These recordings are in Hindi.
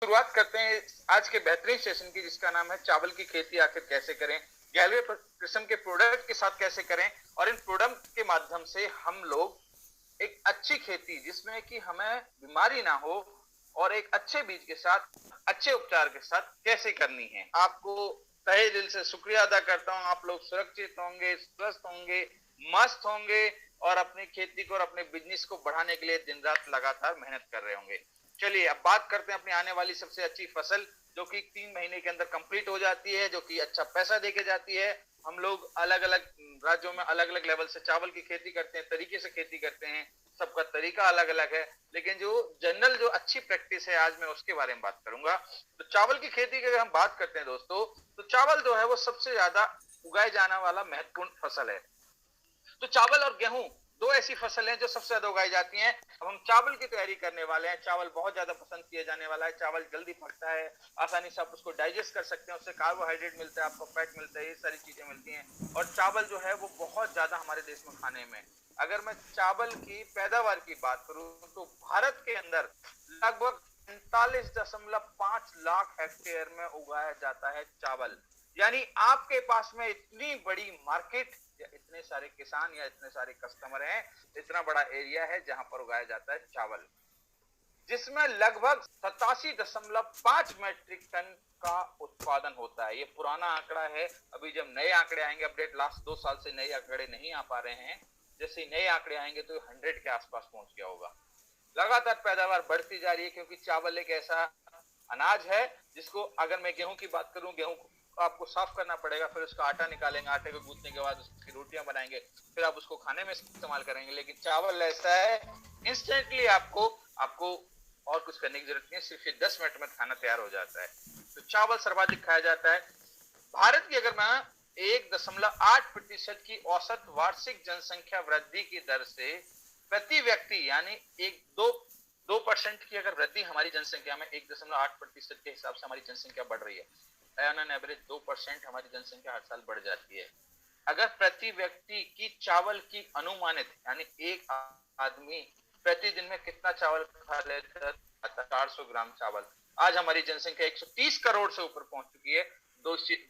शुरुआत करते हैं आज के बेहतरीन सेशन की, जिसका नाम है चावल की खेती आखिर कैसे करें, 11वें किस्म के प्रोडक्ट के साथ कैसे करें और इन प्रोडक्ट के माध्यम से हम लोग एक अच्छी खेती जिसमें कि हमें बीमारी ना हो और एक अच्छे बीज के साथ अच्छे उपचार के साथ कैसे करनी है। आपको तहे दिल से शुक्रिया अदा करता हूं। आप लोग सुरक्षित होंगे, स्वस्थ होंगे, मस्त होंगे और अपनी खेती को और अपने बिजनेस को बढ़ाने के लिए दिन रात लगातार मेहनत कर रहे होंगे। चलिए अब बात करते हैं अपनी आने वाली सबसे अच्छी फसल, जो कि 3 महीने के अंदर कंप्लीट हो जाती है, जो कि अच्छा पैसा देके जाती है। हम लोग अलग अलग राज्यों में अलग अलग लेवल से चावल की खेती करते हैं, तरीके से खेती करते हैं, सबका तरीका अलग अलग है। लेकिन जो जनरल जो अच्छी प्रैक्टिस है, आज मैं उसके बारे में बात करूंगा। तो चावल की खेती की अगर हम बात करते हैं दोस्तों, तो चावल जो है वो सबसे ज्यादा उगाए जाने वाला महत्वपूर्ण फसल है। तो चावल और गेहूं दो ऐसी फसल हैं जो सबसे ज्यादा उगाई जाती हैं। अब हम चावल की तैयारी करने वाले हैं। चावल बहुत ज्यादा पसंद किया जाने वाला है। चावल जल्दी पकता है, आसानी से आप उसको डाइजेस्ट कर सकते हैं, उससे कार्बोहाइड्रेट मिलता है, आपको फैट मिलता है, ये सारी चीजें मिलती हैं। और चावल जो है वो बहुत ज्यादा हमारे देश में खाने में, अगर मैं चावल की पैदावार की बात करूं तो भारत के अंदर लगभग 45.5 लाख हेक्टेयर में उगाया जाता है चावल। यानी आपके पास में इतनी बड़ी मार्केट या इतने सारे किसान या इतने सारे कस्टमर हैं, इतना बड़ा एरिया है जहां पर उगाया जाता है चावल, जिसमें लगभग 87.5 मैट्रिक टन का उत्पादन होता है। ये पुराना आंकड़ा है, अभी जब नए आंकड़े आएंगे, अपडेट लास्ट 2 साल से नए आंकड़े नहीं आ पा रहे हैं, जैसे ही नए आंकड़े आएंगे तो 100 के आसपास पहुंच गया होगा। लगातार पैदावार बढ़ती जा रही है, क्योंकि चावल एक ऐसा अनाज है जिसको, अगर मैं गेहूं की बात करूं, गेहूं को आपको साफ करना पड़ेगा, फिर उसका आटा निकालेंगे, आटे को गूंथने के बाद उसकी रोटियां बनाएंगे, फिर आप उसको खाने में इस्तेमाल करेंगे। लेकिन चावल ऐसा है, इंस्टेंटली आपको आपको और कुछ करने की जरूरत नहीं है, सिर्फ ये 10 मिनट में खाना तैयार हो जाता है। तो चावल सर्वाधिक खाया जाता है। भारत की अगर मैं 1.8% की औसत वार्षिक जनसंख्या वृद्धि की दर से प्रति व्यक्ति, यानी 2% की अगर वृद्धि हमारी जनसंख्या में, 1.8% के हिसाब से हमारी जनसंख्या बढ़ रही है। ऑन एन एवरेज 2% हमारी जनसंख्या हर साल बढ़ जाती है। अगर प्रति व्यक्ति की चावल की अनुमानित, यानी एक आदमी प्रतिदिन में कितना चावल खा लेता है, 400 ग्राम चावल। आज हमारी जनसंख्या 130 करोड़ से ऊपर पहुंच चुकी है।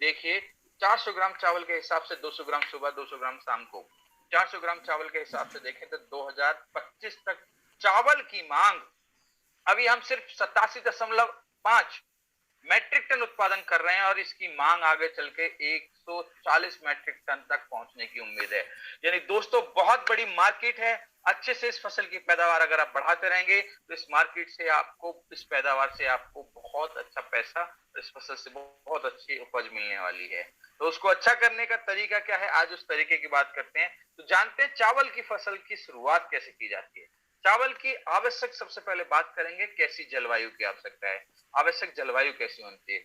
देखिए, 400 ग्राम चावल के हिसाब से 200 ग्राम सुबह, 200 ग्राम शाम को, 400 ग्राम चावल के हिसाब से देखें तो 2025 तक चावल की मांग, अभी हम सिर्फ 87.5 मैट्रिक टन उत्पादन कर रहे हैं और इसकी मांग आगे चल के 140 मैट्रिक टन तक पहुंचने की उम्मीद है। यानी दोस्तों बहुत बड़ी मार्केट है। अच्छे से इस फसल की पैदावार अगर आप बढ़ाते रहेंगे तो इस मार्केट से आपको, इस पैदावार से आपको बहुत अच्छा पैसा, इस फसल से बहुत अच्छी उपज मिलने वाली है। तो उसको अच्छा करने का तरीका क्या है, आज उस तरीके की बात करते हैं। तो जानते हैं चावल की फसल की शुरुआत कैसे की जाती है। चावल की आवश्यक, सबसे पहले बात करेंगे कैसी जलवायु की आवश्यकता है, आवश्यक जलवायु कैसी होती है।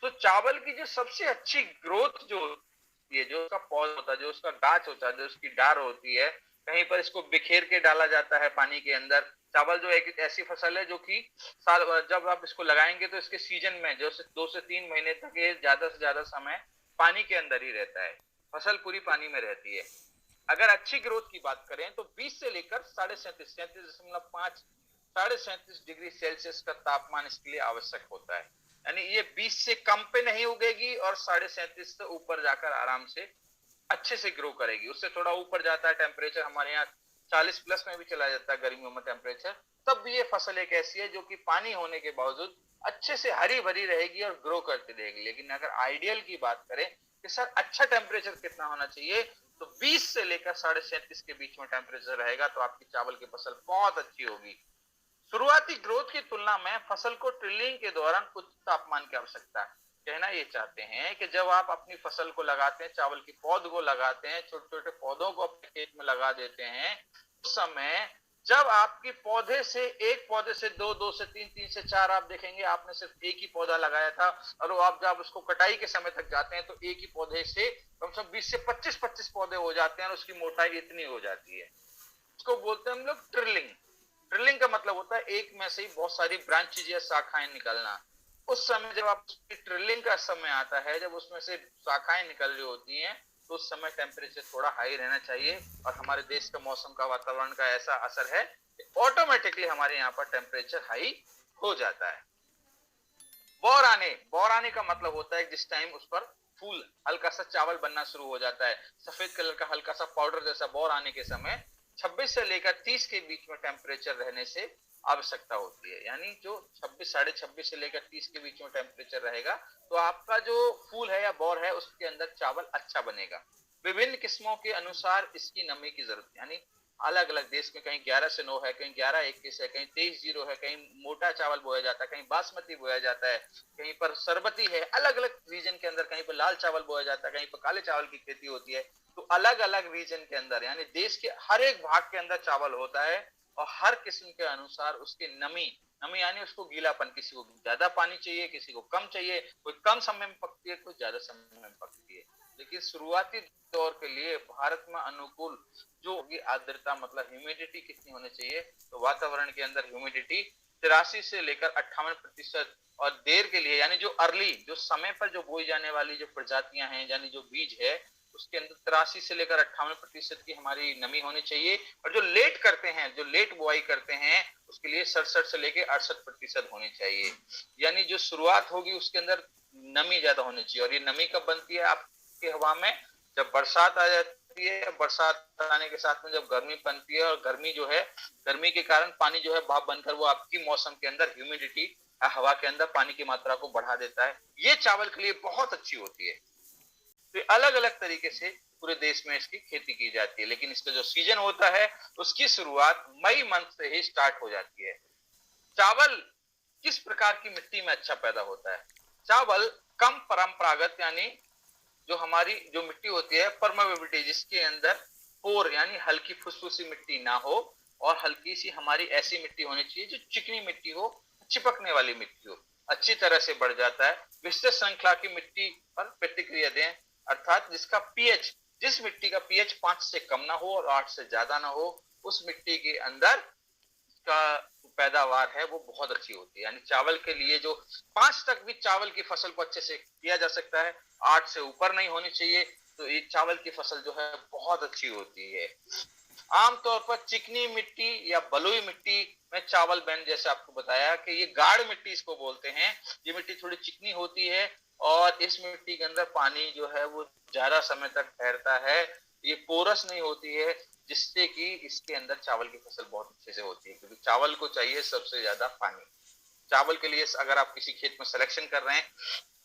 तो चावल की जो सबसे अच्छी ग्रोथ जो होती है, जो उसका पौधा होता है, जो उसका गाछ होता है, जो उसकी डार होती है, कहीं पर इसको बिखेर के डाला जाता है पानी के अंदर। चावल जो एक ऐसी फसल है जो कि साल, जब आप इसको लगाएंगे तो इसके सीजन में जो 2 से 3 महीने तक ये ज्यादा से ज्यादा समय पानी के अंदर ही रहता है, फसल पूरी पानी में रहती है। अगर अच्छी ग्रोथ की बात करें तो 20 से लेकर 37.5 37.5 डिग्री सेल्सियस का तापमान इसके लिए आवश्यक होता है। यानी ये 20 से कम पे नहीं उगेगी और 37.5 से ऊपर जाकर आराम से अच्छे से ग्रो करेगी। उससे थोड़ा ऊपर जाता है टेम्परेचर, हमारे यहाँ 40 प्लस में भी चला जाता है गर्मियों में टेम्परेचर, तब भी ये फसल एक ऐसी है जो कि पानी होने के बावजूद अच्छे से हरी भरी रहेगी और ग्रो करती रहेगी। लेकिन अगर आइडियल की बात करें कि सर अच्छा टेम्परेचर कितना होना चाहिए, तो 20 से लेकर 37.5 के बीच में टेम्परेचर रहेगा तो आपकी चावल की फसल बहुत अच्छी होगी। शुरुआती ग्रोथ की तुलना में फसल को ट्रिलिंग के दौरान उच्च तापमान की आवश्यकता है। कहना ये चाहते हैं कि जब आप अपनी फसल को लगाते हैं, चावल की पौध को लगाते हैं, छोटे छोटे पौधों को अपने खेत में लगा देते हैं, उस समय जब आपकी पौधे से, एक पौधे से दो, दो से तीन, तीन से चार, आप देखेंगे आपने सिर्फ एक ही पौधा लगाया था, और आप जब उसको कटाई के समय तक जाते हैं तो एक ही पौधे से कम से कम 20 से 25 पौधे हो जाते हैं और उसकी मोटाई इतनी हो जाती है। उसको बोलते हैं हम लोग ट्रिलिंग। ट्रिलिंग का मतलब होता है एक में से ही बहुत सारी ब्रांचेज या शाखाएं निकलना। उस समय जब आप ट्रिलिंग का समय आता है, जब उसमें से शाखाएं निकल रही होती हैं, तो उस समय टेम्परेचर थोड़ा हाई रहना चाहिए। और हमारे देश का मौसम का, वातावरण का ऐसा असर है कि ऑटोमेटिकली हमारे यहाँ पर टेम्परेचर हाई हो जाता है। बौर आने का मतलब होता है जिस टाइम उस पर फूल हल्का सा चावल बनना शुरू हो जाता है, सफेद कलर का हल्का सा पाउडर जैसा बौर आने के समय 26 से लेकर 30 के बीच में टेम्परेचर रहने से आवश्यकता होती है। यानी जो 26 साढ़े 26 से लेकर 30 के बीच में टेम्परेचर रहेगा तो आपका जो फूल है या बौर है उसके अंदर चावल अच्छा बनेगा। विभिन्न किस्मों के अनुसार इसकी नमी की जरूरत, यानी अलग अलग देश में कहीं 11 से 9 है, कहीं 11-21 है, कहीं 23-0 है, कहीं मोटा चावल बोया जाता है, कहीं बासमती बोया जाता है, कहीं पर सरबती है। अलग अलग रीजन के अंदर कहीं पर लाल चावल बोया जाता है, कहीं पर काले चावल की खेती होती है। तो अलग अलग रीजन के अंदर यानी देश के हर एक भाग के अंदर चावल होता है और हर किस्म के अनुसार उसकी नमी नमी यानी उसको गीलापन, किसी को ज्यादा पानी चाहिए, किसी को कम चाहिए, कोई कम समय में पकती है, कोई ज्यादा समय में पकती है। लेकिन शुरुआती दौर के लिए भारत में अनुकूल जो होगी आर्द्रता, मतलब ह्यूमिडिटी कितनी होनी चाहिए, तो वातावरण के अंदर ह्यूमिडिटी 83 से लेकर 58%। और देर के लिए यानी जो अर्ली, जो समय पर जो बोई जाने वाली जो प्रजातियां हैं यानी जो बीज है उसके अंदर 83 से लेकर 58% की हमारी नमी होनी चाहिए। और जो लेट करते हैं, जो लेट बुआई करते हैं उसके लिए 67 से लेकर 68% होनी चाहिए। यानी जो शुरुआत होगी उसके अंदर नमी ज्यादा होनी चाहिए। और ये नमी कब बनती है आपके हवा में, जब बरसात आ जाती है, बरसात आने के साथ में जब गर्मी बनती है, और गर्मी जो है, गर्मी के कारण पानी जो है भाप बनकर वो आपकी मौसम के अंदर ह्यूमिडिटी हवा के अंदर पानी की मात्रा को बढ़ा देता है। ये चावल के लिए बहुत अच्छी होती है। तो अलग अलग तरीके से पूरे देश में इसकी खेती की जाती है, लेकिन इसका जो सीजन होता है उसकी शुरुआत मई मंथ से ही स्टार्ट हो जाती है। चावल किस प्रकार की मिट्टी में अच्छा पैदा होता है? चावल कम परंपरागत यानी जो हमारी जो मिट्टी होती है परमेबिलिटी, जिसके अंदर पोर यानी हल्की फुसफुसी मिट्टी ना हो, और हल्की सी हमारी ऐसी मिट्टी होनी चाहिए जो चिकनी मिट्टी हो, चिपकने वाली मिट्टी हो, अच्छी तरह से बढ़ जाता है। विस्तृत श्रृंखला की मिट्टी पर प्रतिक्रिया दें, अर्थात जिसका पीएच, जिस मिट्टी का पीएच 5 से कम ना हो और 8 से ज्यादा ना हो, उस मिट्टी के अंदर का पैदावार है वो बहुत अच्छी होती है। यानी चावल के लिए जो 5 तक भी चावल की फसल को अच्छे से किया जा सकता है, 8 से ऊपर नहीं होनी चाहिए, तो ये चावल की फसल जो है बहुत अच्छी होती है। आमतौर पर चिकनी मिट्टी या बलुई मिट्टी में चावल बैन, जैसे आपको बताया कि ये गाढ़ मिट्टी इसको बोलते हैं, ये मिट्टी थोड़ी चिकनी होती है और इस मिट्टी के अंदर पानी जो है वो ज्यादा समय तक ठहरता है, ये पोरस नहीं होती है, जिससे कि इसके अंदर चावल की फसल बहुत अच्छे से होती है, क्योंकि चावल को चाहिए सबसे ज्यादा पानी। चावल के लिए अगर आप किसी खेत में सिलेक्शन कर रहे हैं,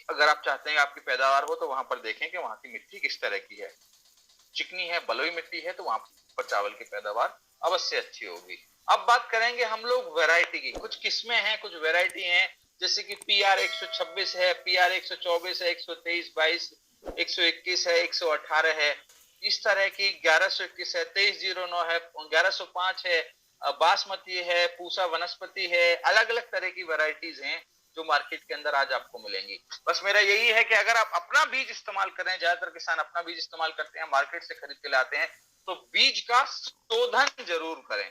अगर आप चाहते हैं आपकी पैदावार हो, तो वहां पर देखें कि वहां की मिट्टी किस तरह की है। चिकनी है, बलुई मिट्टी है, तो वहां पर चावल की पैदावार अवश्य अच्छी होगी। अब बात करेंगे हम लोग वैरायटी की। कुछ किस्में हैं, कुछ वैरायटी हैं, जैसे कि PR 126 है, PR 124 है, 123-22, 121 है, 118 है, इस तरह की 1121 है, 2309 है, 1105 है, बासमती है, पूसा वनस्पति है, अलग अलग तरह की वैरायटीज हैं जो मार्केट के अंदर आज आपको मिलेंगी। बस मेरा यही है कि अगर आप अपना बीज इस्तेमाल करें, ज्यादातर किसान अपना बीज इस्तेमाल करते हैं, मार्केट से खरीद के लाते हैं, तो बीज का शोधन जरूर करें।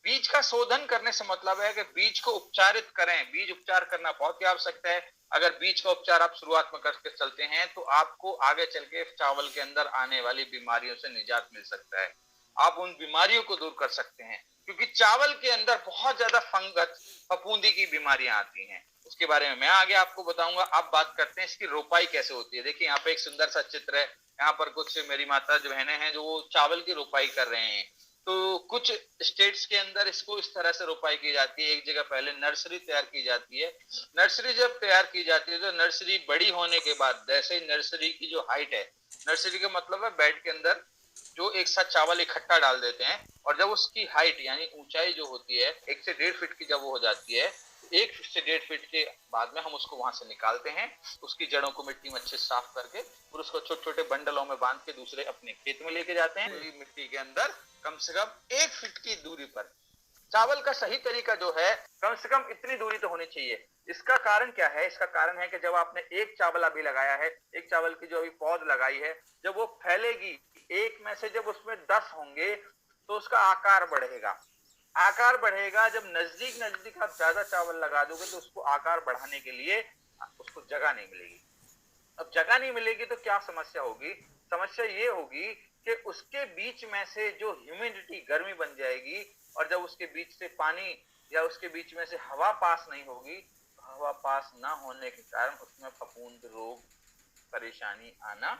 बीज का शोधन करने से मतलब है कि बीज को उपचारित करें। बीज उपचार करना बहुत ही आवश्यक है। अगर बीज का उपचार आप शुरुआत में करके चलते हैं तो आपको आगे चल के चावल के अंदर आने वाली बीमारियों से निजात मिल सकता है, आप उन बीमारियों को दूर कर सकते हैं, क्योंकि चावल के अंदर बहुत ज्यादा फंगस, फफूंदी की बीमारियां आती हैं। उसके बारे में मैं आगे आपको बताऊंगा। अब बात करते हैं इसकी रोपाई कैसे होती है। देखिए यहाँ पे एक सुंदर सा चित्र है, यहाँ पर कुछ मेरी माता जो बहनें हैं जो चावल की रोपाई कर रहे हैं। तो कुछ स्टेट्स के अंदर इसको इस तरह से रोपाई की जाती है, एक जगह पहले नर्सरी तैयार की जाती है। नर्सरी जब तैयार की जाती है तो नर्सरी बड़ी होने के बाद, जैसे नर्सरी की जो हाइट है, नर्सरी का मतलब है बेड के अंदर जो एक साथ चावल इकट्ठा डाल देते हैं, और जब उसकी हाइट यानी ऊंचाई जो होती है 1 से 1.5 फीट की जब वो हो जाती है, 1 से 1.5 फीट के बाद में हम उसको वहां से निकालते हैं, उसकी जड़ों को मिट्टी में अच्छे साफ करके और उसको छोटे छोटे बंडलों में बांध के दूसरे अपने खेत में लेके जाते हैं। मिट्टी के अंदर कम से कम 1 फीट की दूरी पर चावल का सही तरीका जो है, कम से कम इतनी दूरी तो होनी चाहिए। इसका कारण क्या है? इसका कारण है कि जब आपने एक चावल अभी लगाया है, एक चावल की जो अभी पौध लगाई है, जब वो फैलेगी, एक में से जब उसमें 10 होंगे तो उसका आकार बढ़ेगा। आकार बढ़ेगा, जब नजदीक नजदीक आप ज्यादा चावल लगा दोगे तो उसको आकार बढ़ाने के लिए उसको जगह नहीं मिलेगी। अब जगह नहीं मिलेगी तो क्या समस्या होगी? समस्या ये होगी कि उसके बीच में से जो ह्यूमिडिटी, गर्मी बन जाएगी, और जब उसके बीच से पानी या उसके बीच में से हवा पास नहीं होगी, हवा पास ना होने के कारण उसमें फफूंद रोग परेशानी आना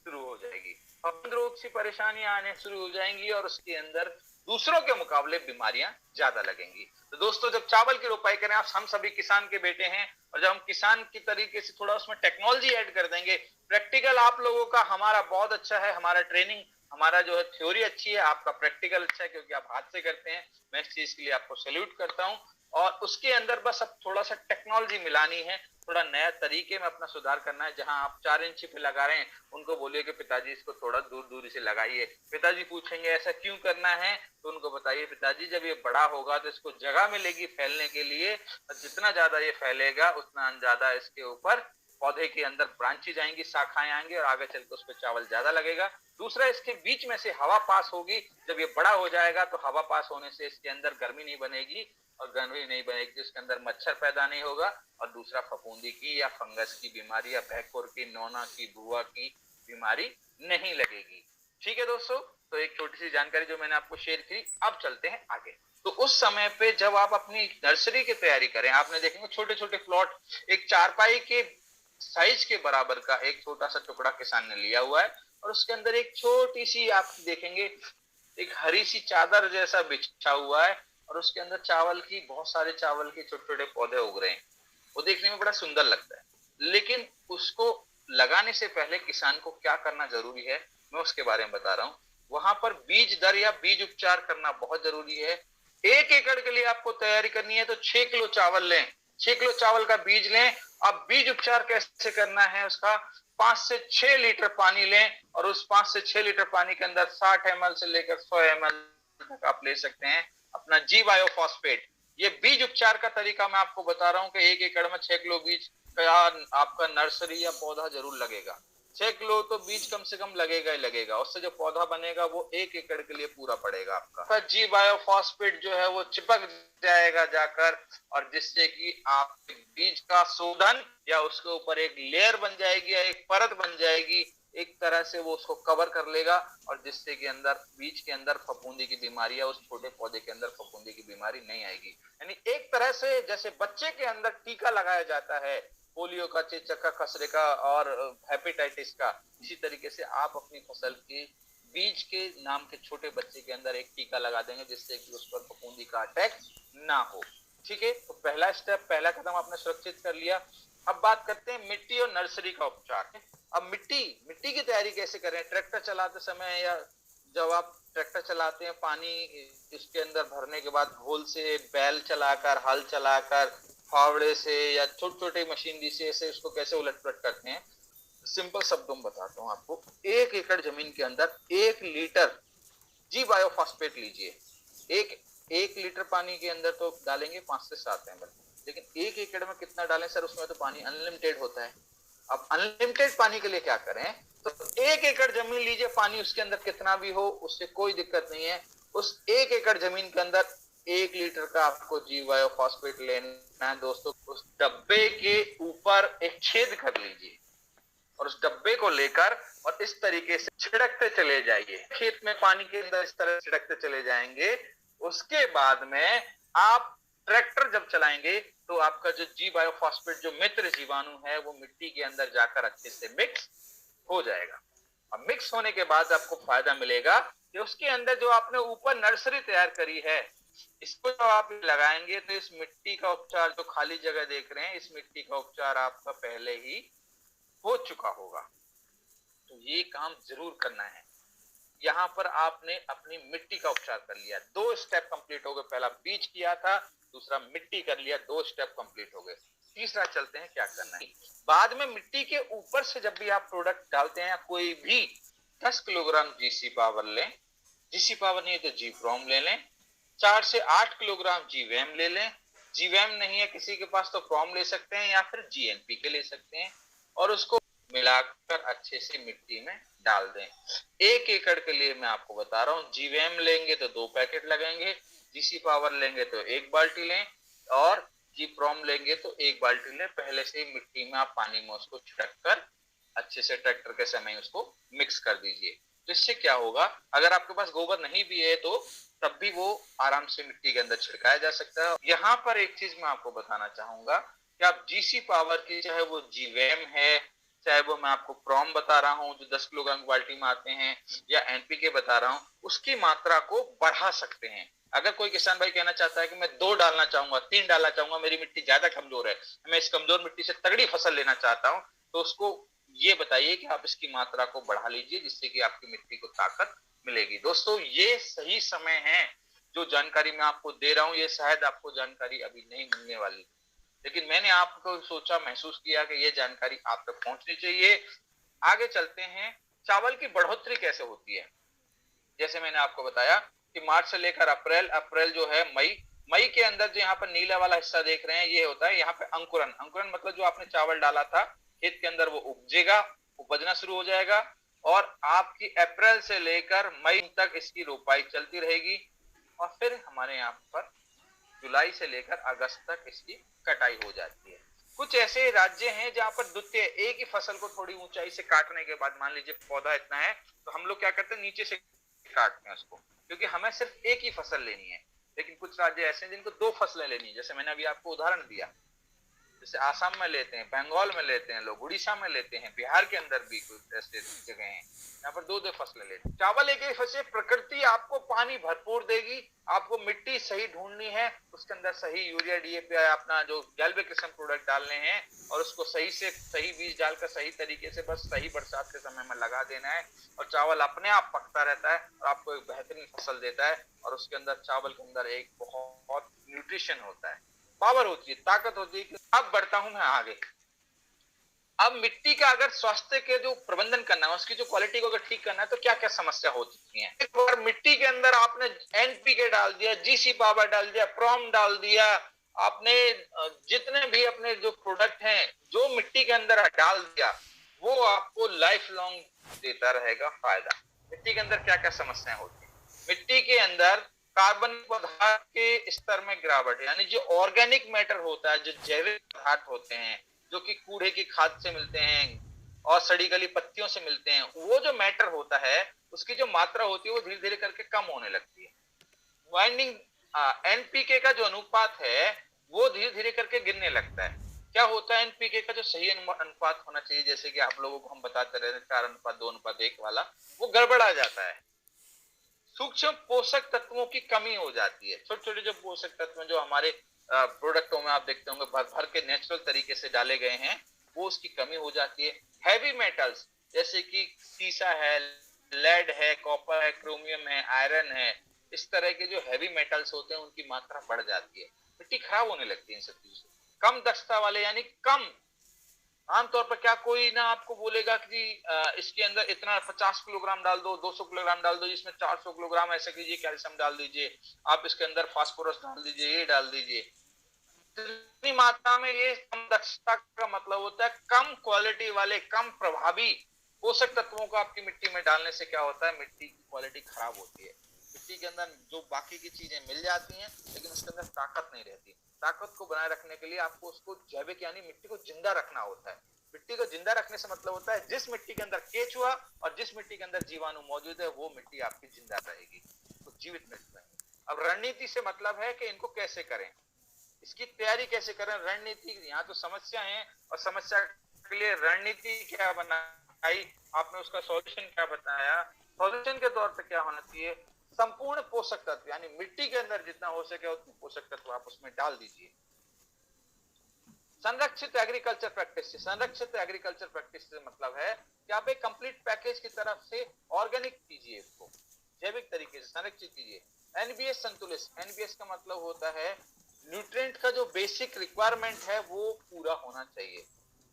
शुरू हो जाएगी। फफूंद रोग से परेशानी आने शुरू हो जाएंगी और उसके अंदर दूसरों के मुकाबले बीमारियां ज्यादा लगेंगी। तो दोस्तों, जब चावल की रोपाई करें, आप हम सभी किसान के बेटे हैं, और जब हम किसान की तरीके से थोड़ा उसमें टेक्नोलॉजी ऐड कर देंगे, प्रैक्टिकल आप लोगों का हमारा बहुत अच्छा है, हमारा ट्रेनिंग, हमारा जो है थ्योरी अच्छी है, आपका प्रैक्टिकल अच्छा है क्योंकि आप हाथ से करते हैं। मैं इस चीज के लिए आपको सैल्यूट करता हूं। और उसके अंदर बस अब थोड़ा सा टेक्नोलॉजी मिलानी है, थोड़ा नया तरीके में अपना सुधार करना है। जहां आप 4 इंच पे लगा रहे हैं, उनको बोलिए कि पिताजी इसको थोड़ा दूर दूरी से लगाइए। पिताजी पूछेंगे ऐसा क्यों करना है, तो उनको बताइए पिताजी जब ये बड़ा होगा तो इसको जगह मिलेगी फैलने के लिए, और जितना ज्यादा ये फैलेगा उतना ज्यादा इसके ऊपर पौधे के अंदर ब्रांचेज आएंगी, शाखाएं आएंगी, और आगे चलकर उस पर चावल ज्यादा लगेगा। दूसरा, इसके बीच में से हवा पास होगी। जब ये बड़ा हो जाएगा तो हवा पास होने से इसके अंदर गर्मी नहीं बनेगी, और गर्मी नहीं बनेगी इसके अंदर मच्छर पैदा नहीं होगा। और दूसरा, फफूंदी की या फंगस की बीमारी या भैंकुर की, नोना की, भुआ की बीमारी नहीं लगेगी। ठीक है दोस्तों, तो एक छोटी सी जानकारी जो मैंने आपको शेयर की। अब चलते हैं आगे। तो उस समय पे जब आप अपनी नर्सरी की तैयारी करें, आपने देखेंगे छोटे छोटे प्लॉट, एक चारपाई के साइज के बराबर का एक छोटा सा टुकड़ा किसान ने लिया हुआ है, और उसके अंदर एक छोटी सी आप देखेंगे एक हरी सी चादर जैसा बिछा हुआ है, और उसके अंदर चावल की, बहुत सारे चावल के छोटे छोटे पौधे उग रहे हैं। वो देखने में बड़ा सुंदर लगता है, लेकिन उसको लगाने से पहले किसान को क्या करना जरूरी है, मैं उसके बारे में बता रहा हूँ। वहां पर बीज दर या बीज उपचार करना बहुत जरूरी है। 1 एकड़ के लिए आपको तैयारी करनी है तो 6 किलो चावल लें, 6 किलो चावल का बीज लें। अब बीज उपचार कैसे करना है उसका, 5 से 6 लीटर पानी लें, और उस 5 से 6 लीटर पानी के अंदर 60 ml से लेकर 100 ml तक आप ले सकते हैं अपना जी बायोफॉस्फेट। ये बीज उपचार का तरीका मैं आपको बता रहा हूँ कि 1 एकड़ में 6 किलो बीज का आपका नर्सरी या पौधा जरूर लगेगा। 6 किलो तो बीज कम से कम लगेगा ही लगेगा, उससे जो पौधा बनेगा वो 1 एकड़ के लिए पूरा पड़ेगा आपका। जी बायोफॉस्फेट जो है वो चिपक जाएगा जाकर, और जिससे कि आप बीज का शोधन या उसके ऊपर एक लेयर बन जाएगी या एक परत बन जाएगी, एक तरह से वो उसको कवर कर लेगा, और जिससे कि अंदर बीज के अंदर फफूंदी की बीमारी या उस छोटे पौधे के अंदर फफूंदी की बीमारी नहीं आएगी। यानी एक तरह से जैसे बच्चे के अंदर टीका लगाया जाता है, पोलियो का, चेचक का, खसरे का और हेपेटाइटिस का, इसी तरीके से आप अपनी फसल के बीज के नाम के छोटे बच्चे के अंदर एक टीका लगा देंगे, जिससे कि उस पर फफूंदी का अटैक ना हो। ठीक है, तो पहला स्टेप, पहला कदम आपने सुरक्षित कर लिया। अब बात करते हैं मिट्टी और नर्सरी का उपचार। अब मिट्टी की तैयारी कैसे करें, ट्रैक्टर चलाते समय या जब आप ट्रैक्टर चलाते हैं, पानी इसके अंदर भरने के बाद ढोल से, बैल चलाकर, हल चलाकर, फावड़े से या छोटे छोटे मशीनरी से ऐसे उसको कैसे उलट पलट करते हैं, सिंपल शब्दों में बताता हूँ आपको। 1 एकड़ जमीन के अंदर 1 लीटर जी बायोफॉस्फेट लीजिए। एक 1 लीटर पानी के अंदर तो डालेंगे 5 से 7 ml, लेकिन 1 एकड़ में कितना डालें सर, उसमें तो पानी अनलिमिटेड होता है। अब अनलिमिटेड पानी के लिए क्या करें, तो 1 एकड़ जमीन लीजिए, पानी उसके अंदर कितना भी हो उससे कोई दिक्कत नहीं है। उस 1 एकड़ जमीन के अंदर 1 लीटर का आपको जी बायोफॉस्फेट लेना है दोस्तों। उस डब्बे के ऊपर एक छेद कर लीजिए, और उस डब्बे को लेकर और इस तरीके से छिड़कते चले जाइए, खेत में पानी के अंदर इस तरह छिड़कते चले जाएंगे। उसके बाद में आप ट्रैक्टर जब चलाएंगे तो आपका जो जी बायोफॉस्फेट, जो मित्र जीवाणु है, वो मिट्टी के अंदर जाकर अच्छे से मिक्स हो जाएगा। अब मिक्स होने के बाद आपको फायदा मिलेगा कि उसके अंदर जो आपने ऊपर नर्सरी तैयार करी है, इसको जब आप लगाएंगे तो इस मिट्टी का उपचार, जो खाली जगह देख रहे हैं, इस मिट्टी का उपचार आपका पहले ही हो चुका होगा। तो ये काम जरूर करना है। यहाँ पर आपने अपनी मिट्टी का उपचार कर लिया, 2 स्टेप कंप्लीट हो गए। पहला बीज किया था, दूसरा मिट्टी कर लिया, 2 स्टेप कंप्लीट हो गए। तीसरा चलते हैं क्या करना है। बाद में मिट्टी के ऊपर से जब भी आप प्रोडक्ट डालते हैं, कोई भी 10 किलोग्राम जीसी पावर लें, जीसी पावर नहीं है तो जी प्रोम ले लें, 4 से 8 किलोग्राम जीवैम ले लें, जीवैम नहीं है किसी के पास तो प्रोम ले सकते हैं या फिर जीएनपी के ले सकते हैं, और उसको मिलाकर अच्छे से मिट्टी में डाल दें। 1 एकड़ के लिए मैं आपको बता रहा हूँ, जीवैम लेंगे तो 2 पैकेट लगेंगे, जीसी पावर लेंगे तो 1 बाल्टी लें, और जी प्रोम लेंगे तो 1 बाल्टी लें। पहले से मिट्टी में आप पानी में उसको छिड़क कर अच्छे से ट्रैक्टर के समय उसको मिक्स कर दीजिए। तो इससे क्या होगा, अगर आपके पास गोबर नहीं भी है तो तब भी वो आराम से मिट्टी के अंदर छिड़काया जा सकता है। यहाँ पर एक चीज मैं आपको बताना चाहूंगा कि आप जीसी पावर की, चाहे वो जीवैम है, चाहे वो मैं आपको प्रॉम बता रहा हूं जो 10 किलोग्राम की बाल्टी में आते हैं, या एनपीके बता रहा हूं, उसकी मात्रा को बढ़ा सकते हैं। अगर कोई किसान भाई कहना चाहता है कि मैं 2 डालना चाहूंगा, 3 डालना चाहूंगा, मेरी मिट्टी ज्यादा कमजोर है, मैं इस कमजोर मिट्टी से तगड़ी फसल लेना चाहता हूं, तो उसको ये बताइए कि आप इसकी मात्रा को बढ़ा लीजिए, जिससे कि आपकी मिट्टी को ताकत मिलेगी। दोस्तों, ये सही समय है, जो जानकारी मैं आपको दे रहा हूं, ये शायद आपको जानकारी अभी नहीं मिलने वाली, लेकिन मैंने आपको सोचा, महसूस किया कि ये जानकारी आप तक पहुंचनी चाहिए। आगे चलते हैं, चावल की बढ़ोतरी कैसे होती है। जैसे मैंने आपको बताया कि मार्च से लेकर अप्रैल, अप्रैल जो है मई, मई के अंदर जो यहाँ पर नीला वाला हिस्सा देख रहे हैं, ये होता है यहाँ पे अंकुरन। अंकुरन मतलब जो आपने चावल डाला था खेत के अंदर, वो उपजेगा, उपजना शुरू हो जाएगा, और आपकी अप्रैल से लेकर मई तक इसकी रोपाई चलती रहेगी, और फिर हमारे यहाँ पर जुलाई से लेकर अगस्त तक इसकी कटाई हो जाती है। कुछ ऐसे राज्य हैं जहां पर द्वितीय एक ही फसल को थोड़ी ऊंचाई से काटने के बाद, मान लीजिए पौधा इतना है, तो हम लोग क्या करते हैं, नीचे से काटते हैं उसको, क्योंकि हमें सिर्फ एक ही फसल लेनी है। लेकिन कुछ राज्य ऐसे हैं जिनको 2 फसलें लेनी है, जैसे मैंने अभी आपको उदाहरण दिया, जैसे आसाम में लेते हैं, बंगाल में लेते हैं लोग, उड़ीसा में लेते हैं, बिहार के अंदर भी कुछ ऐसे जगह हैं यहाँ पर 2-2 फसलें लेते हैं। चावल एक ही फसल, प्रकृति आपको पानी भरपूर देगी, आपको मिट्टी सही ढूंढनी है, उसके अंदर सही यूरिया, डीएपी, अपना जो गैल्वेकिसन प्रोडक्ट डालने हैं, और उसको सही से सही बीज डालकर सही तरीके से बस सही बरसात के समय में लगा देना है, और चावल अपने आप पकता रहता है और आपको एक बेहतरीन फसल देता है। और उसके अंदर, चावल के अंदर एक बहुत न्यूट्रिशन होता है, पावर होती है, ताकत होती है। अब बढ़ता हूं मैं आगे। अब मिट्टी का अगर स्वास्थ्य के जो प्रबंधन करना है, उसकी जो क्वालिटी को अगर ठीक करना है, तो क्या क्या समस्या हो सकती है। एक बार मिट्टी के अंदर आपने एनपीके डाल दिया, जीसी पावर डाल दिया, प्रॉम डाल दिया, आपने जितने भी अपने जो प्रोडक्ट हैं जो मिट्टी के अंदर डाल दिया, वो आपको लाइफ लॉन्ग देता रहेगा फायदा। मिट्टी के अंदर क्या क्या समस्याएं होती है। मिट्टी के अंदर कार्बन पदार्थ के स्तर में गिरावट, यानी जो ऑर्गेनिक मैटर होता है, जो जैविक पदार्थ होते हैं, जो कि कूड़े की खाद से मिलते हैं और सड़ी गली पत्तियों से मिलते हैं, वो जो मैटर होता है, उसकी जो मात्रा होती है, वो धीरे धीरे करके कम होने लगती है। वाइंडिंग एनपीके का जो अनुपात है, वो धीरे धीरे करके गिरने लगता है। क्या होता है, एनपीके का जो सही अनुपात होना चाहिए, जैसे कि आप लोगों को हम बताते रहे 4:2:1 वाला, वो गड़बड़ा जाता है। सूक्ष्म पोषक तत्वों की कमी हो जाती है। छोटे छोटे जो पोषक तत्व जो हमारे प्रोडक्टों में आप देखते होंगे भर भर के नेचुरल तरीके से डाले गए हैं, वो उसकी कमी हो जाती है। हैवी मेटल्स जैसे कि सीसा है, लेड है, कॉपर है, क्रोमियम है, आयरन है, इस तरह के जो हैवी मेटल्स होते हैं, उनकी मात्रा बढ़ जाती है, मिट्टी खराब होने लगती है इन सब चीजों से। कम दक्षता वाले, यानी कम, आमतौर पर क्या कोई ना आपको बोलेगा कि इसके अंदर इतना 50 किलोग्राम डाल दो, 200 किलोग्राम डाल दो, इसमें 400 किलोग्राम ऐसे कीजिए, कैल्शियम डाल दीजिए, आप इसके अंदर फास्फोरस डाल दीजिए, ये डाल दीजिए। इतनी मात्रा में, ये कम दक्षता का मतलब होता है कम क्वालिटी वाले, कम प्रभावी पोषक तत्वों को आपकी मिट्टी में डालने से क्या होता है, मिट्टी की क्वालिटी खराब होती है। मिट्टी के अंदर जो बाकी की चीजें मिल जाती हैं, लेकिन उसके अंदर ताकत नहीं रहती। ताकत को बनाए रखने के लिए आपको उसको जैविक, यानी मिट्टी को जिंदा रखना होता है। मिट्टी को जिंदा रखने से मतलब होता है, जिस मिट्टी के अंदर केचुआ और जिस मिट्टी के अंदर जीवाणु मौजूद है, वो मिट्टी आपकी जिंदा रहेगी, तो जीवित मिट्टी रहेगी। अब रणनीति से मतलब है कि इनको कैसे करें, इसकी तैयारी कैसे करें। रणनीति, यहाँ तो समस्या है, और समस्या के लिए रणनीति क्या बनाई आपने, उसका सॉल्यूशन क्या बताया। सॉल्यूशन के तौर पे क्या होना चाहिए, संपूर्ण पोषक तत्व, यानी मिट्टी के अंदर जितना हो सके उतने पोषक तत्व आप उसमें डाल दीजिए। संरक्षित एग्रीकल्चर प्रैक्टिस से, संरक्षित एग्रीकल्चर प्रैक्टिस से मतलब है कि आप एक कंप्लीट पैकेज की तरफ से ऑर्गेनिक कीजिए, इसको जैविक तरीके से संरक्षित कीजिए। एनबीएस संतुलित, एनबीएस का मतलब होता है न्यूट्रिएंट का जो बेसिक रिक्वायरमेंट है वो पूरा होना चाहिए,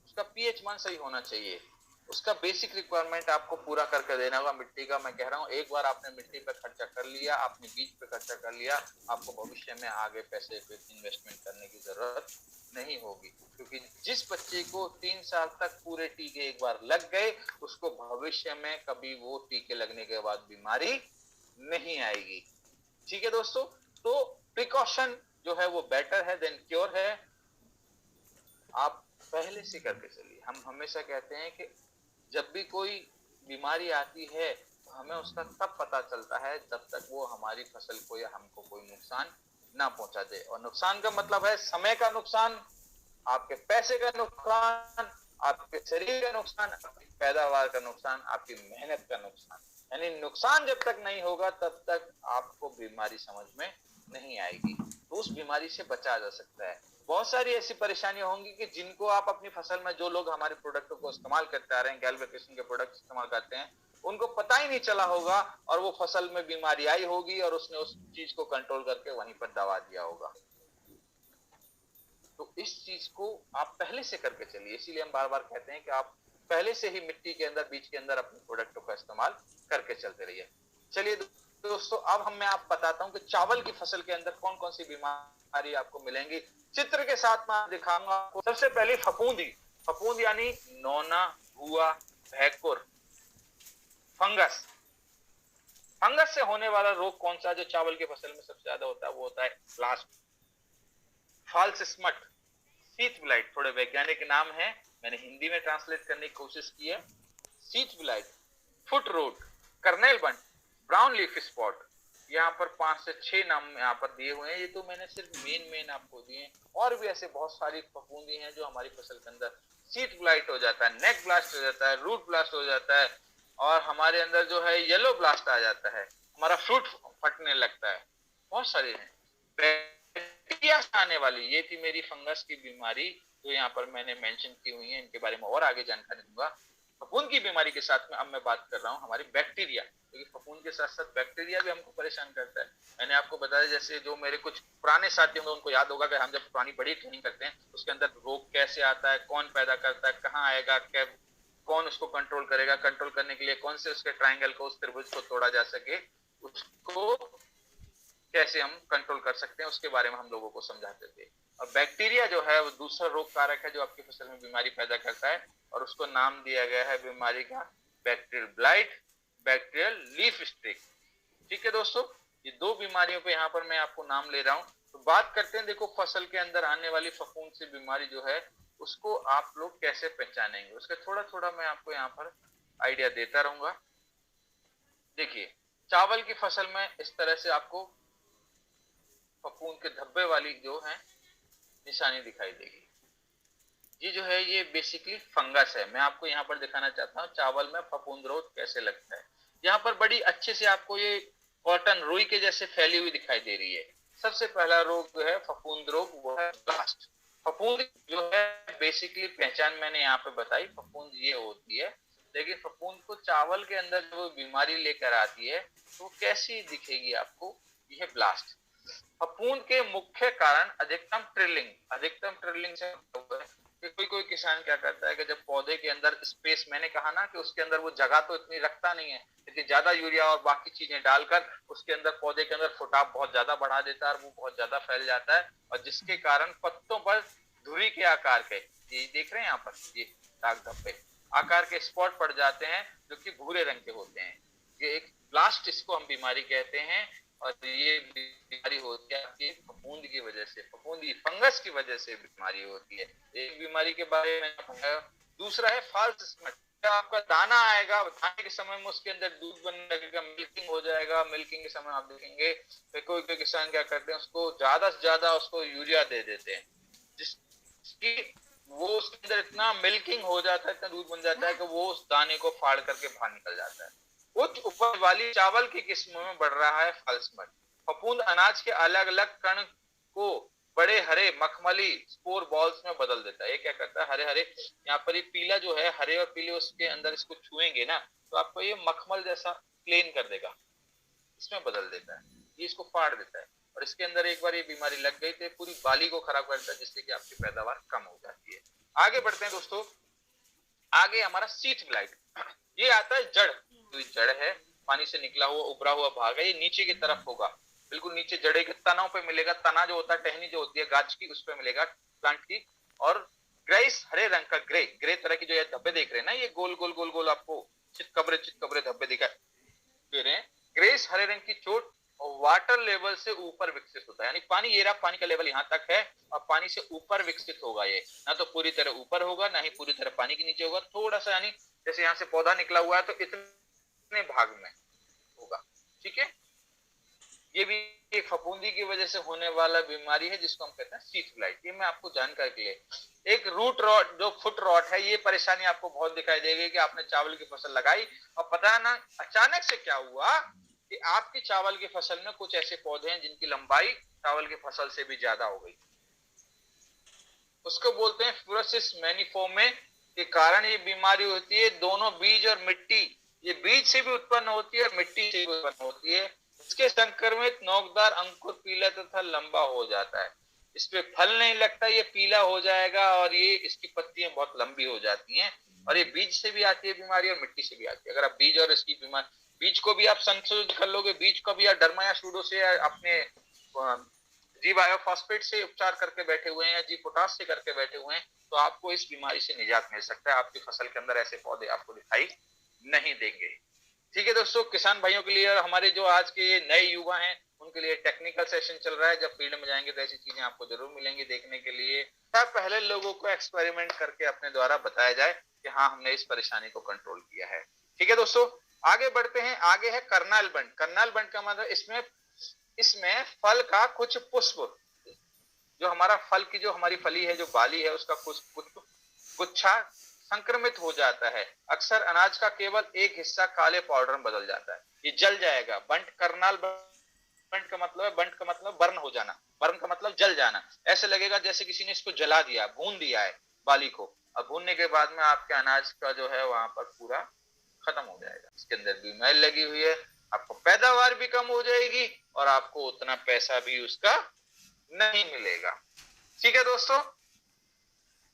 उसका पीएच मान सही होना चाहिए, उसका बेसिक रिक्वायरमेंट आपको पूरा करके देना होगा मिट्टी का। मैं कह रहा हूँ, एक बार आपने मिट्टी पर खर्चा कर लिया, आपने बीज पे खर्चा कर लिया, आपको भविष्य में आगे पैसे पे इन्वेस्टमेंट करने की जरूरत नहीं होगी, क्योंकि जिस बच्चे को 3 साल तक पूरे टीके एक बार लग गए, उसको भविष्य में कभी वो टीके लगने के बाद बीमारी नहीं आएगी। ठीक है दोस्तों, तो प्रिकॉशन जो है वो बेटर है देन क्योर है। आप पहले से करके चलिए। हम हमेशा कहते हैं कि जब भी कोई बीमारी आती है, तो हमें उसका तब पता चलता है जब तक वो हमारी फसल को या हमको कोई नुकसान ना पहुंचा दे। और नुकसान का मतलब है समय का नुकसान, आपके पैसे का नुकसान, आपके शरीर का नुकसान, आपकी पैदावार का नुकसान, आपकी मेहनत का नुकसान। यानी नुकसान जब तक नहीं होगा तब तक आपको बीमारी समझ में नहीं आएगी, तो उस बीमारी से बचा जा सकता है। बहुत सारी ऐसी परेशानियां होंगी कि जिनको आप अपनी फसल में, जो लोग हमारे प्रोडक्ट को इस्तेमाल करते आ रहे हैं, गैल्वेकेशन के प्रोडक्ट इस्तेमाल करते हैं, उनको पता ही नहीं चला होगा और वो फसल में बीमारी आई होगी और उसने उस चीज को कंट्रोल करके वहीं पर दवा दिया होगा। तो इस चीज को आप पहले से करके चलिए, इसीलिए हम बार बार कहते हैं कि आप पहले से ही मिट्टी के अंदर, बीज के अंदर अपने प्रोडक्टों का इस्तेमाल करके चलते रहिए। चलिए दोस्तों, अब मैं आप बताता हूं कि चावल की फसल के अंदर कौन कौन सी बीमारी आपको मिलेंगी। चित्र के साथ मैं दिखाऊंगा आपको। सबसे पहले फफूंदी। फफूंद यानी नौना, भुआ, भैकुर, फंगस। फंगस से होने वाला रोग कौन सा जो चावल की फसल में सबसे ज्यादा होता है, वो होता है blast, false smut, sheath blight. थोड़े वैज्ञानिक नाम है, मैंने हिंदी में ट्रांसलेट करने की कोशिश की है। Sheath blight, foot rot, kernel bunt, brown leaf spot. यहाँ पर 5 से 6 नाम यहाँ पर दिए हुए हैं, ये तो मैंने सिर्फ मेन आपको दिए हैं। और भी ऐसे बहुत सारी फफूंदी हैं जो हमारी फसल के अंदर, सीथ ब्लाइट हो जाता है, नेक ब्लास्ट हो जाता है, रूट ब्लास्ट हो जाता है, और हमारे अंदर जो है येलो ब्लास्ट आ जाता है, हमारा फ्रूट फटने लगता है। बहुत सारे हैं। बैक्टीरिया से आने वाली, ये थी मेरी फंगस की बीमारी जो यहाँ पर मैंने मेंशन की हुई है, इनके बारे में और आगे जानकारी दूंगा। फफूंद की बीमारी के साथ में अब मैं बात कर रहा हूँ हमारी बैक्टीरिया, क्योंकि फफूंद के साथ साथ बैक्टीरिया भी हमको परेशान करता है। मैंने आपको बताया, जैसे जो मेरे कुछ पुराने साथी होंगे उनको याद होगा कि हम जब पुरानी बड़ी ट्रेनिंग करते हैं उसके अंदर रोग कैसे आता है, कौन पैदा करता है, कहाँ आएगा, क्या, कौन उसको कंट्रोल करेगा, कंट्रोल करने के लिए कौन से उसके ट्राइंगल को, उस त्रिभुज को तोड़ा जा सके, उसको कैसे हम कंट्रोल कर सकते हैं, उसके बारे में हम लोगों को समझाते थे। और बैक्टीरिया जो है वो दूसरा रोग कारक है जो आपकी फसल में बीमारी पैदा करता है, और उसको नाम दिया गया है बीमारी का bacterial blight, bacterial leaf streak. ठीक है दोस्तों, ये 2 बीमारियों पे यहाँ पर मैं आपको नाम ले रहा हूँ। तो बात करते हैं, देखो फसल के अंदर आने वाली फफूंद से बीमारी जो है उसको आप लोग कैसे पहचानेंगे, उसका थोड़ा थोड़ा मैं आपको यहाँ पर आइडिया देता रहूंगा। देखिए, चावल की फसल में इस तरह से आपको फफूंद के धब्बे वाली जो है निशानी दिखाई देगी। ये जो है ये बेसिकली फंगस है। मैं आपको यहाँ पर दिखाना चाहता हूँ चावल में फफूंद रोग कैसे लगता है। यहाँ पर बड़ी अच्छे से आपको ये कॉटन रुई के जैसे फैली हुई दिखाई दे रही है। सबसे पहला रोग जो है फफूंद रोग, वो है ब्लास्ट। फफूंद जो है बेसिकली पहचान मैंने यहाँ पे बताई, फफूंद ये होती है। लेकिन फफूंद को चावल के अंदर जो बीमारी लेकर आती है तो कैसी दिखेगी आपको, यह ब्लास्ट। फफूंद के मुख्य कारण अधिकतम ट्रिलिंग से कोई कोई किसान क्या करता है कि जब पौधे के अंदर स्पेस, मैंने कहा ना कि उसके अंदर वो जगह तो इतनी रखता नहीं है, इतनी ज्यादा यूरिया और बाकी चीजें डालकर उसके अंदर पौधे के अंदर फुटाव बहुत ज्यादा बढ़ा देता है और वो बहुत ज्यादा फैल जाता है, और जिसके कारण पत्तों पर धुरी के आकार के, ये देख रहे हैं यहाँ पर, ये दाग धब्बे आकार के स्पॉट पड़ जाते हैं जो कि भूरे रंग के होते हैं। ये एक ब्लास्ट, इसको हम बीमारी कहते हैं, और ये बीमारी होती है आपकी फफूंद की वजह से, फफूंदी फंगस की वजह से बीमारी होती है। एक बीमारी के बारे में बताया। दूसरा है फॉल्स स्मट। आपका दाना आएगा, दाने के समय में उसके अंदर दूध बनने लगेगा, मिल्किंग हो जाएगा। मिल्किंग के समय आप देखेंगे कोई कोई किसान क्या करते हैं, उसको ज्यादा से ज्यादा उसको यूरिया दे देते हैं, जिसकी वो उसके अंदर इतना मिल्किंग हो जाता है, इतना दूध बन जाता है कि वो उस दाने को फाड़ करके बाहर निकल जाता है। उच्च उपज वाली चावल की किस्मों में बढ़ रहा है फॉल्स मड। फफूंद अनाज के अलग अलग कण को बड़े हरे मखमली स्पोर बॉल्स में बदल देता है। ये क्या करता है, हरे हरे, यहाँ पर ये पीला जो है, हरे और पीले उसके अंदर इसको छुएंगे ना तो आपको ये मखमल जैसा प्लेन कर देगा, इसमें बदल देता है, ये इसको फाड़ देता है। और इसके अंदर एक बार ये बीमारी लग गई तो पूरी बाली को खराब करता है, जिससे कि आपकी पैदावार कम हो जाती है। आगे बढ़ते हैं दोस्तों, आगे हमारा सीट ब्लाइट। ये आता है जड़, तो जड़ है, पानी से निकला हुआ उभरा हुआ भाग है, ये नीचे की तरफ होगा, बिल्कुल नीचे जड़े के तनों पे मिलेगा। तना जो होता है, टहनी जो होती है गाछ की, उस पे मिलेगा प्लांट की। और ग्रेस हरे रंग का, ग्रे ग्रे तरह की जो ये धब्बे देख रहे हैं ना, ये गोल गोल गोल गोल आपको चितकबरे धब्बे दिखाई दे रहे हैं। ग्रेस हरे रंग की चोट और वाटर लेवल से ऊपर विकसित होता है, यानी पानी, ये रहा, पानी का लेवल यहाँ तक है और पानी से ऊपर विकसित होगा। ये ना तो पूरी तरह ऊपर होगा, ना ही पूरी तरह पानी के नीचे होगा, थोड़ा सा, यानी जैसे यहाँ से पौधा निकला हुआ है तो इतने भाग में होगा। ठीक है, ये भी एक फफूंदी की वजह से होने वाला बीमारी है जिसको हम कहते हैं शीथ ब्लाइट। ये मैं आपको जानकारी के लिए। एक रूट रॉट जो फुट रॉट है, ये परेशानी आपको बहुत दिखाई देगी कि आपने चावल की फसल लगाई और पता ना अचानक से क्या हुआ कि आपकी चावल की फसल में कुछ ऐसे पौधे हैं जिनकी लंबाई चावल की फसल से भी ज्यादा हो गई। उसको बोलते हैं फ्लोरोसिस मैनिफोर्मे के कारण ये बीमारी होती है। दोनों बीज और मिट्टी, ये बीज से भी उत्पन्न होती है और मिट्टी से भी उत्पन्न होती है। इसके संक्रमित नोकदार अंकुर पीला तथा लंबा हो जाता है। इस पे फल नहीं लगता, ये पीला हो जाएगा और ये इसकी पत्तियां बहुत लंबी हो जाती हैं। और ये बीज से भी आती है बीमारी और मिट्टी से भी आती है। अगर आप बीज और इसकी बीमारी, बीज को भी आप संशोधित कर लोगे, बीज को भी आप डर्मा या सूडो से अपने जी बायोफॉस्फेट से उपचार करके बैठे हुए हैं या जी पोटाश से करके बैठे हुए हैं, तो आपको इस बीमारी से निजात मिल सकता है। आपकी फसल के अंदर ऐसे पौधे आपको दिखाई नहीं देंगे। ठीक है दोस्तों, किसान भाइयों के लिए और हमारे जो आज के नए युवा हैं उनके लिए टेक्निकल सेशन चल रहा है। जब फील्ड में जाएंगे तो ऐसी चीजें आपको जरूर मिलेंगी देखने के लिए। पहले लोगों को एक्सपेरिमेंट करके अपने द्वारा बताया जाए कि हाँ हमने इस परेशानी को कंट्रोल किया है। ठीक है दोस्तों, आगे बढ़ते हैं। आगे है करनाल बंड। करनाल बंड का मतलब इसमें फल का कुछ पुष्प, जो हमारा फल की जो हमारी फली है, जो बाली है, उसका कुछ गुच्छा संक्रमित हो जाता है। अक्सर अनाज का केवल एक हिस्सा काले पाउडर में बदल जाता है, ये जल जाएगा। बंट करनाल बंट का मतलब है, बंट का मतलब बर्न हो जाना, बर्न का मतलब जल जाना। ऐसे लगेगा जैसे किसी ने इसको जला दिया, भून दिया है बाली को। अब भूनने के बाद में आपके अनाज का जो है वहां पर पूरा खत्म हो जाएगा। इसके अंदर भी मैल लगी हुई है, आपको पैदावार भी कम हो जाएगी और आपको उतना पैसा भी उसका नहीं मिलेगा। ठीक है दोस्तों,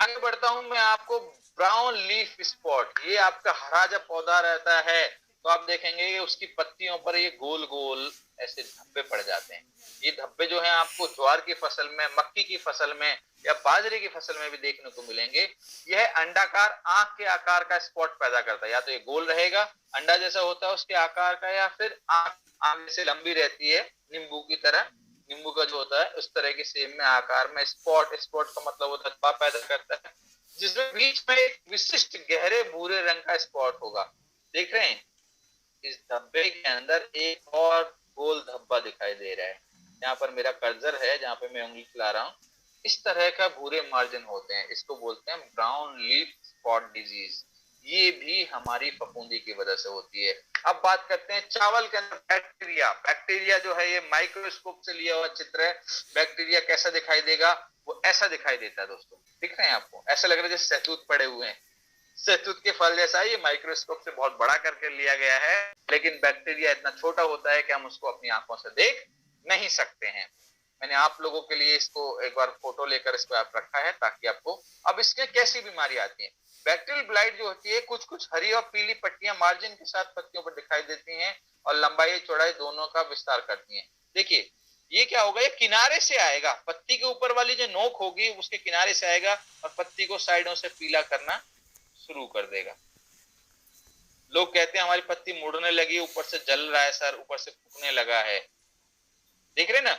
आगे बढ़ता हूं मैं। आपको ब्राउन लीफ स्पॉट, ये आपका हरा जब पौधा रहता है तो आप देखेंगे उसकी पत्तियों पर ये गोल गोल ऐसे धब्बे पड़ जाते हैं। ये धब्बे जो हैं आपको ज्वार की फसल में, मक्की की फसल में या बाजरे की फसल में भी देखने को मिलेंगे। यह अंडाकार आंख के आकार का स्पॉट पैदा करता है। या तो ये गोल रहेगा, अंडा जैसा होता है उसके आकार का, या फिर आंख से लंबी रहती है नींबू की तरह, नींबू का जो होता है उस तरह के सेम में आकार में। स्पॉट, स्पॉट का मतलब वो धब्बा पैदा करता है जिसमें बीच में एक विशिष्ट गहरे भूरे रंग का स्पॉट होगा। देख रहे हैं, इस धब्बे के अंदर एक और गोल धब्बा दिखाई दे रहा है। यहाँ पर मेरा कर्सर है जहाँ पे मैं उंगली चला रहा हूँ, इस तरह का भूरे मार्जिन होते हैं। इसको बोलते हैं ब्राउन लीफ स्पॉट डिजीज। ये भी हमारी फफूंदी की वजह से होती है। अब बात करते हैं चावल के अंदर बैक्टीरिया। बैक्टीरिया जो है ये माइक्रोस्कोप से लिया हुआ चित्र है। बैक्टीरिया कैसा दिखाई देगा, वो ऐसा दिखाई देता है दोस्तों। दिख रहे हैं आपको, ऐसा लग रहा है जैसे सहतूत पड़े हुए हैं। सहतूत के फल जैसा ये माइक्रोस्कोप से बहुत बड़ा करके लिया गया है, लेकिन बैक्टीरिया इतना छोटा होता है कि हम उसको अपनी आंखों से देख नहीं सकते हैं। मैंने आप लोगों के लिए इसको एक बार फोटो लेकर इसको आप रखा है ताकि आपको, अब इसमें कैसी बीमारी आती है। बैक्टीरियल ब्लाइट जो होती है, कुछ कुछ हरी और पीली पट्टियां मार्जिन के साथ पत्तियों पर दिखाई देती हैं और लंबाई चौड़ाई दोनों का विस्तार करती हैं। देखिए ये क्या होगा, ये किनारे से आएगा, पत्ती के ऊपर वाली जो नोक होगी उसके किनारे से आएगा और पत्ती को साइडों से पीला करना शुरू कर देगा। लोग कहते हैं हमारी पत्ती मुड़ने लगी, ऊपर से जल रहा है सर, ऊपर से फूकने लगा है। देख रहे ना,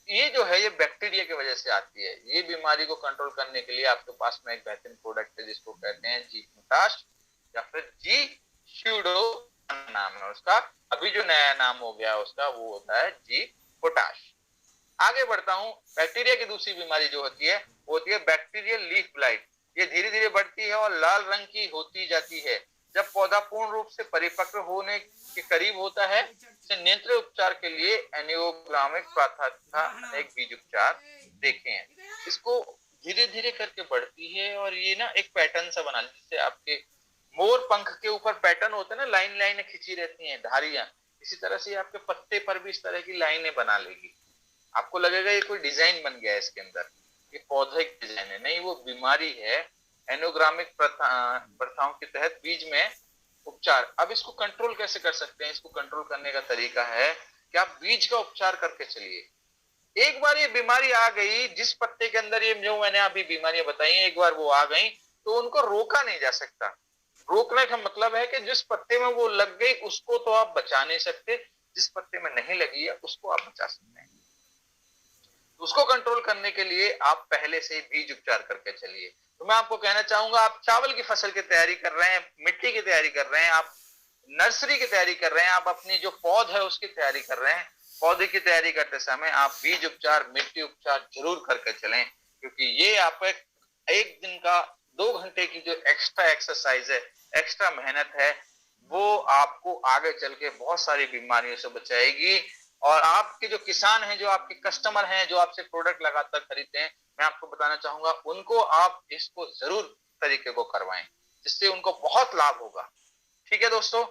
ये जो है ये बैक्टीरिया की वजह से आती है। ये बीमारी को कंट्रोल करने के लिए आपके पास में एक बेहतरीन प्रोडक्ट है जिसको कहते हैं जी पोटाश या फिर जी स्यूडो नाम है उसका। अभी जो नया नाम हो गया उसका वो होता है जी पोटाश। आगे बढ़ता हूं। बैक्टीरिया की दूसरी बीमारी जो होती है वो होती है बैक्टीरियल लीफ ब्लाइट। ये धीरे धीरे बढ़ती है और लाल रंग की होती जाती है। जब पौधा पूर्ण रूप से परिपक्व होने के करीब होता है, इसे नियंत्रित उपचार के लिए एनियोग्रामिक तथा अनेक बीज उपचार देखे हैं। इसको धीरे धीरे करके बढ़ती है और ये ना एक पैटर्न सा बना, जैसे आपके मोर पंख के ऊपर पैटर्न होते हैं ना, लाइन लाइनें खिंची रहती हैं, धारियां, इसी तरह से आपके पत्ते पर भी इस तरह की लाइनें बना लेगी। आपको लगेगा ये कोई डिजाइन बन गया है इसके अंदर, ये पौधे की डिजाइन है, नहीं वो बीमारी है। एनोग्रामिक प्रथाओं के तहत बीज में उपचार। अब इसको कंट्रोल कैसे कर सकते हैं, इसको कंट्रोल करने का तरीका है कि आप बीज का उपचार करके चलिए। एक बार ये बीमारी आ गई, जिस पत्ते के अंदर ये जो मैंने अभी बीमारियां बताई हैं, एक बार वो आ गई तो उनको रोका नहीं जा सकता। रोकने का मतलब है कि जिस पत्ते में वो लग गई उसको तो आप बचा नहीं सकते, जिस पत्ते में नहीं लगी है उसको आप बचा सकते हैं। उसको कंट्रोल करने के लिए आप पहले से ही बीज उपचार करके चलिए। तो मैं आपको कहना चाहूंगा, आप चावल की फसल की तैयारी कर रहे हैं, मिट्टी की तैयारी कर रहे हैं, आप नर्सरी की तैयारी कर रहे हैं, आप अपनी जो पौध है उसकी तैयारी कर रहे हैं, पौधे की तैयारी करते समय आप बीज उपचार, मिट्टी उपचार जरूर करके चलें, क्योंकि ये आप एक दिन का 2 घंटे की जो एक्स्ट्रा एक्सरसाइज है, एक्स्ट्रा मेहनत है, वो आपको आगे चल के बहुत सारी बीमारियों से बचाएगी। और आपके जो किसान हैं, जो आपके कस्टमर हैं, जो आपसे प्रोडक्ट लगातार खरीदते हैं, मैं आपको बताना चाहूंगा उनको आप इसको जरूर तरीके को करवाएं, जिससे उनको बहुत लाभ होगा। ठीक है दोस्तों।